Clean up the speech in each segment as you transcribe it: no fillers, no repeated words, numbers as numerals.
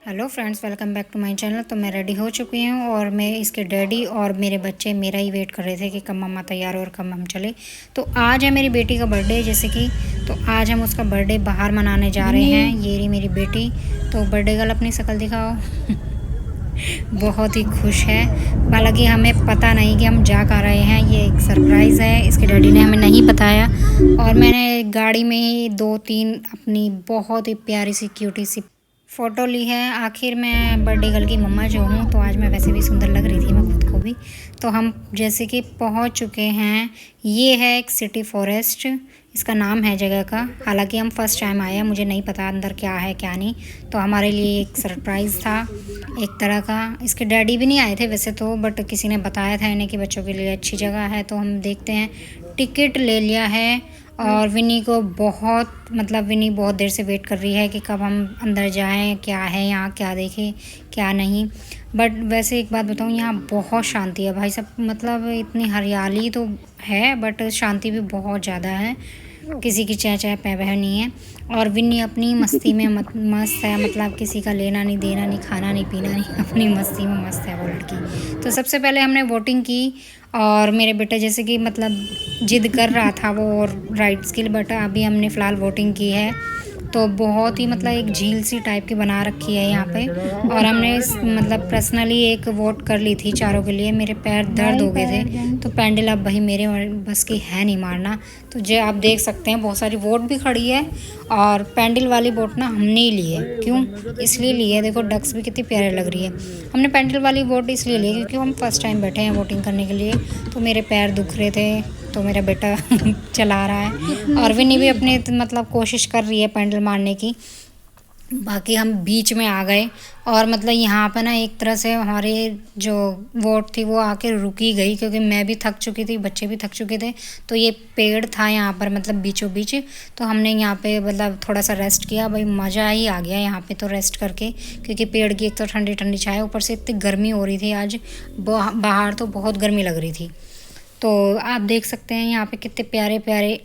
Hello friends, welcome back to my channel. तो मैं ready हो चुकी हूँ और मैं इसके डैडी और मेरे बच्चे मेरा ही वेट कर रहे थे कि कब मम्मा तैयार हो और कब हम चले। तो आज है मेरी बेटी का बर्थडे, जैसे कि तो आज हम उसका बर्थडे बाहर मनाने जा रहे हैं। ये रही मेरी बेटी। तो बर्थडे गर्ल अपनी शक्ल दिखाओ। बहुत ही खुश है। हालांकि हमें पता नहीं कि हम जा कर रहे हैं, ये एक सरप्राइज़ है। इसके डैडी ने हमें नहीं बताया और मैंने गाड़ी में ही 2-3 अपनी बहुत ही प्यारी सी क्यूटी सी फ़ोटो ली है। आखिर मैं बर्थडे गर्ल की मम्मा जो हूँ, तो आज मैं वैसे भी सुंदर लग रही थी, मैं खुद को भी। तो हम जैसे कि पहुँच चुके हैं। ये है एक सिटी फॉरेस्ट, इसका नाम है जगह का। हालांकि हम फर्स्ट टाइम आए हैं, मुझे नहीं पता अंदर क्या है क्या नहीं। तो हमारे लिए एक सरप्राइज़ था एक तरह का। इसके डैडी भी नहीं आए थे वैसे तो, बट किसी ने बताया था इन्हें कि बच्चों के लिए अच्छी जगह है। तो हम देखते हैं, टिकट ले लिया है। और विनी को विनी बहुत देर से वेट कर रही है कि कब हम अंदर जाएं, क्या है यहाँ, क्या देखें क्या नहीं। बट वैसे एक बात बताऊँ, यहाँ बहुत शांति है भाई साहब। मतलब इतनी हरियाली तो है बट शांति भी बहुत ज़्यादा है। किसी की चह चह पह पह नहीं है। और विन्नी अपनी मस्ती में मस्त है। मतलब किसी का लेना नहीं देना नहीं, खाना नहीं पीना नहीं, अपनी मस्ती में मस्त है वो लड़की। तो सबसे पहले हमने वोटिंग की और मेरे बेटे जैसे कि जिद कर रहा था वो राइट्स के लिए, बट अभी हमने फ़िलहाल वोटिंग की है। तो बहुत ही एक झील सी टाइप की बना रखी है यहाँ पे। और हमने पर्सनली एक वोट कर ली थी चारों के लिए। मेरे पैर दर्द हो गए थे, तो पैंडल अब भाई मेरे बस की है नहीं मारना। तो जो आप देख सकते हैं, बहुत सारी वोट भी खड़ी है। और पैंडल वाली वोट ना हमने ही ली है। क्यों इसलिए ली है, देखो डक्स भी कितनी प्यारे लग रही है। हमने पैंडल वाली वोट इसलिए ली क्योंकि हम फर्स्ट टाइम बैठे हैं वोटिंग करने के लिए। तो मेरे पैर दुख रहे थे, तो मेरा बेटा चला रहा है और विनी भी अपने कोशिश कर रही है पैंडल मारने की। बाकी हम बीच में आ गए और यहाँ पर ना एक तरह से हमारे जो वोट थी वो आके रुकी गई, क्योंकि मैं भी थक चुकी थी, बच्चे भी थक चुके थे। तो ये पेड़ था यहाँ पर बीचों बीच। तो हमने यहाँ पे थोड़ा सा रेस्ट किया। भाई मज़ा ही आ गया यहाँ पे तो रेस्ट करके, क्योंकि पेड़ की एक तो ठंडी ठंडी छाया, ऊपर से इतनी गर्मी हो रही थी आज बाहर, तो बहुत गर्मी लग रही थी। तो आप देख सकते हैं यहाँ पे कितने प्यारे प्यारे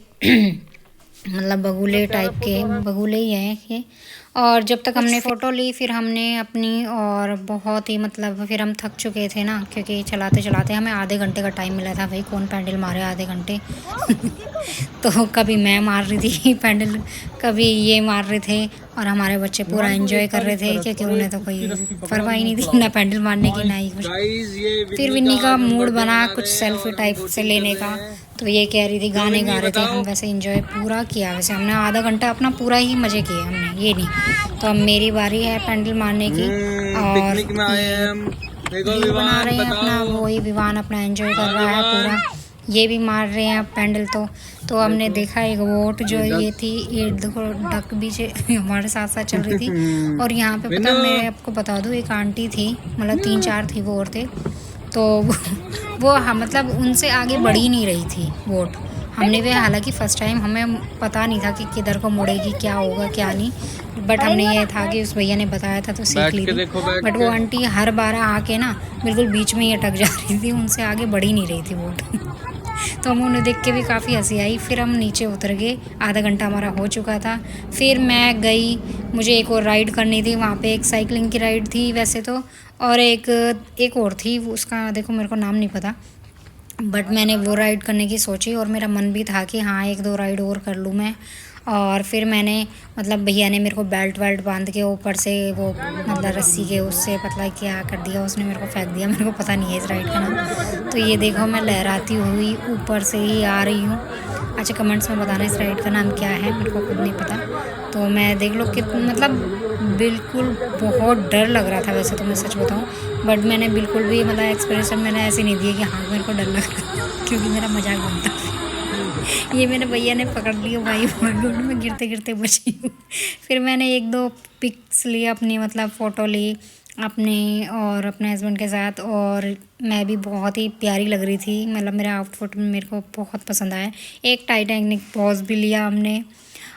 बगुले टाइप के बगुले ही हैं ये। और जब तक हमने फ़ोटो ली, फिर हमने अपनी और बहुत ही फिर हम थक चुके थे ना, क्योंकि चलाते चलाते हमें आधे घंटे का टाइम मिला था। भाई कौन पैंडल मारे आधे घंटे। तो कभी मैं मार रही थी पैंडल, कभी ये मार रहे थे और हमारे बच्चे पूरा एंजॉय कर रहे थे, क्योंकि उन्हें तो कोई परवाह ही नहीं थी ना पैंडल मारने की ना ही कुछ। फिर विन्नी का मूड बना कुछ सेल्फी टाइप से लेने का। तो ये कह रही थी, गाने गा रहे थे हम, वैसे एंजॉय पूरा किया। वैसे हमने आधा घंटा अपना पूरा ही मज़े किए हमने, ये नहीं। तो अब मेरी बारी है पैंडल मारने की और ये बना रहे हैं अपना, वही विवान अपना एंजॉय कर रहा है पूरा। ये भी मार रहे हैं पैंडल। तो हमने देखा एक वोट जो ये थी, ये देखो डक भी हमारे साथ साथ चल रही थी। और यहाँ पे मैं आपको बता दूँ, एक आंटी थी, 3-4 थी वो औरतें। तो वो उनसे आगे बढ़ ही नहीं रही थी वोट। हमने भी हालांकि फ़र्स्ट टाइम, हमें पता नहीं था कि किधर को मुड़ेगी, क्या होगा क्या नहीं। बट हमने ये था कि उस भैया ने बताया था तो सीख ली थी। बट वो आंटी हर बार आके ना बिल्कुल बीच में ही अटक जा रही थी, उनसे आगे बढ़ ही नहीं रही थी वोट। तो हम उन्हें देख के भी काफ़ी हंसी आई। फिर हम नीचे उतर गए, आधा घंटा हमारा हो चुका था। फिर मैं गई, मुझे एक और राइड करनी थी। वहाँ पे एक साइकिलिंग की राइड थी वैसे तो, और एक और थी, उसका देखो मेरे को नाम नहीं पता। बट मैंने वो राइड करने की सोची और मेरा मन भी था कि हाँ 1-2 राइड और कर लूँ मैं। और फिर मैंने भैया ने मेरे को बेल्ट वेल्ट बांध के ऊपर से वो रस्सी के उससे क्या कर दिया, उसने मेरे को फेंक दिया। मेरे को पता नहीं है इस राइड का नाम। तो ये देखो मैं लहराती हुई ऊपर से ही आ रही हूँ। अच्छा कमेंट्स में बताना इस राइड का नाम क्या है, मेरे को खुद नहीं पता। तो मैं देख लो कि बिल्कुल बहुत डर लग रहा था वैसे तो, मैं सच बताऊँ। बट मैंने बिल्कुल भी एक्सप्रेशन मैंने ऐसे नहीं दिया कि हाँ मेरे को डर लग रहा है, क्योंकि मेरा मजाक बनता। ये मेरे भैया ने पकड़ लिया भाई, मैं गिरते गिरते बची हूँ। फिर मैंने 1-2 पिक्स लिए अपनी, फ़ोटो ली अपने और अपने हस्बैंड के साथ। और मैं भी बहुत ही प्यारी लग रही थी, मेरा आउटफिट मेरे को बहुत पसंद आया। एक टाइटैनिक पॉज भी लिया हमने।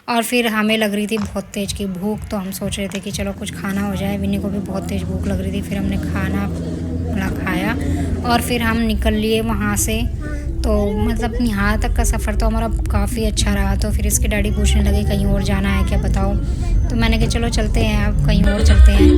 और फिर हमें लग रही थी बहुत तेज़ की भूख, तो हम सोच रहे थे कि चलो कुछ खाना हो जाए। विनी को भी बहुत तेज़ भूख लग रही थी। फिर हमने खाना खाया और फिर हम निकल लिए वहाँ से। तो यहाँ तक का सफ़र तो हमारा काफ़ी अच्छा रहा। तो फिर इसके डैडी पूछने लगे कहीं और जाना है क्या बताओ। तो मैंने कहा चलो चलते हैं, अब कहीं और चलते हैं।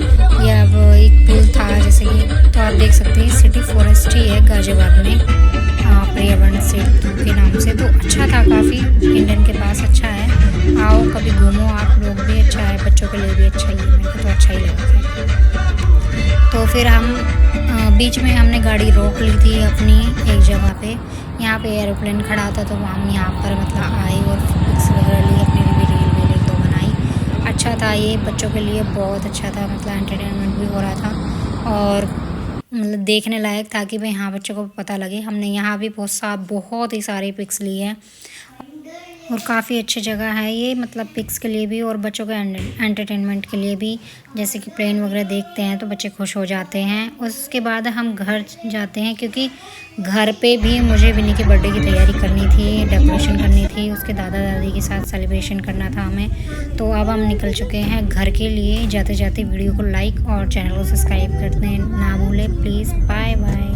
ये अब एक पुल था जैसे कि, तो आप देख सकते हैं सिटी फॉरेस्ट ही है गाजियाबाद में, पर्यावरण सेतु के नाम से। तो अच्छा था काफ़ी, इंडियन के पास अच्छा है, आओ कभी घूमो आप लोग भी, अच्छा है, बच्चों के लिए भी अच्छा ही है, मेरे को तो अच्छा ही लगा था। तो फिर हम बीच में हमने गाड़ी रोक ली थी अपनी एक जगह पे, यहाँ पे एरोप्लेन खड़ा था, तो हम यहाँ पर मतलब आए और पिक्स वगैरह ली, अपने लिए भी रील वील एक दो बनाई। अच्छा था ये, बच्चों के लिए बहुत अच्छा था, मतलब एंटरटेनमेंट भी हो रहा था और मतलब देखने लायक था कि भाई हाँ बच्चों को पता लगे। हमने यहाँ भी बहुत ही सारे पिक्स लिए हैं और काफ़ी अच्छी जगह है ये, मतलब पिक्स के लिए भी और बच्चों के एंटरटेनमेंट के लिए भी। जैसे कि प्लेन वगैरह देखते हैं तो बच्चे खुश हो जाते हैं। उसके बाद हम घर जाते हैं, क्योंकि घर पे भी मुझे विनी के बर्थडे की तैयारी करनी थी, डेकोरेशन करनी थी, उसके दादा दादी के साथ सेलिब्रेशन करना था हमें। तो अब हम निकल चुके हैं घर के लिए। जाते जाते वीडियो को लाइक और चैनल को सब्सक्राइब करते ना भूलें प्लीज़। Bye bye.